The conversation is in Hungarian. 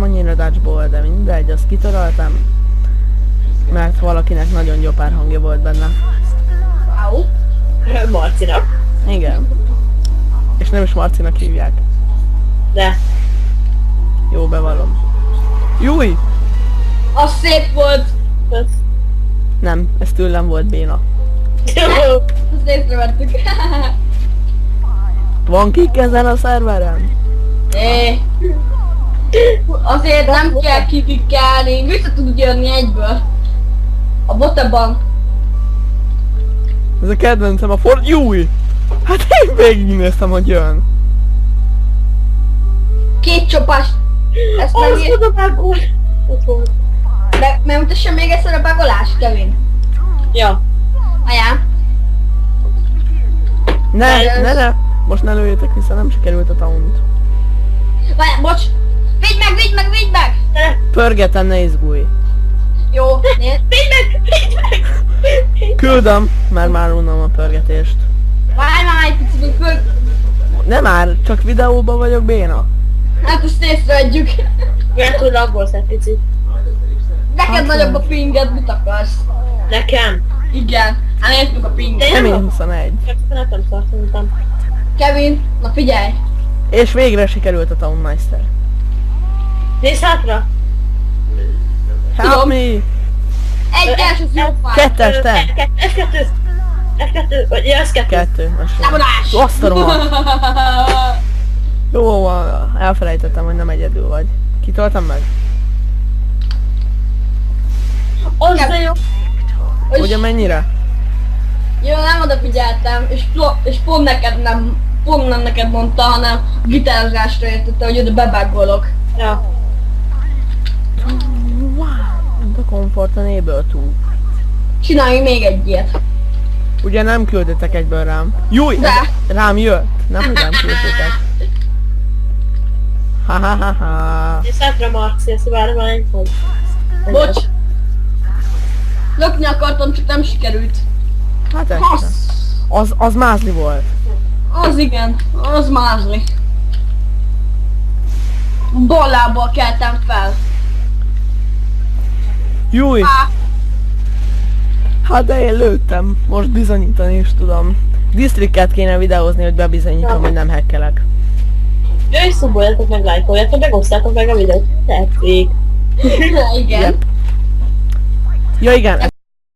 annyira dodgeball, de mindegy, azt kitöröltem. Mert valakinek nagyon gyopár hangja volt benne. Au. Marcinak. Igen. És nem is Marcinak hívják. De. Jó, bevallom. Júj! Az szép volt. Nem, ez tőlem volt béna. Azt észrevettük. Van kik ezen a szerveren? Azért nem kell kikikkelni, vissza tud jönni egyből. A botaban. Ez a kedvencem a Júj! Hát én végignéztem, hogy jön. Két csapás. Ezt Az nem oda vágol. Ott volt. de megmutassam még egyszer a bagolást, Kevin. Ja. Ajá. Ne! Most ne lőjétek vissza, nem sikerült a taunt. Várjál, bocs. Vigy meg! Pörgetem, ne izgulj. Jó, nézd. Vidd meg! Küldöm, mert már unom a pörgetést. Várj már egy picit, hogy föl... Nem már, csak videóban vagyok béna. Hát ezt észreadjuk. Mert hogy laggolsz egy picit. Neked Hát nagyobb a nem. pinged, mit akarsz? Nekem. Igen. Hát nézd meg a pinget. Nem én 21. Csak nem szartam. Kevin, na figyelj. És végre sikerült a Townmeister. Nézz hátra! Help Tudom. me! Egyes, az jó fáj. Kettes, te! F2! F2! Vagy ja, ez 2. Kettő. Támadás! Azt a rohadt. Jó van, elfelejtettem, hogy nem egyedül vagy. Kitoltam meg? Az de jó! Ugye mennyire? Jó, nem odafigyeltem, és pont nem neked mondta, hanem gitározásra értette, hogy oda bebággolok. Ja. The comfort enable to. Csináljunk még egy ilyet. Ugye nem küldtetek egyből rám? Júj! De. Rám jött! Nem, hogy nem küldtetek. Ha ha ha ha. Nézz hátra, Marci, ezt várj már egy fog. Bocs. Lökni akartam, csak nem sikerült. Hát ez Hasz. az mázli volt. Az igen, az mázli. Bal lábbal keltem fel. Júj! Á, Hát de én lőttem. Most bizonyítani is tudom. Districtet kéne videózni, hogy bebizonyítom, hogy nem hackelek. Jöjj, szuboljatok meg, lájkoljatok meg, osztátok meg a videót. Tetszik. igen. Yep. Ja igen,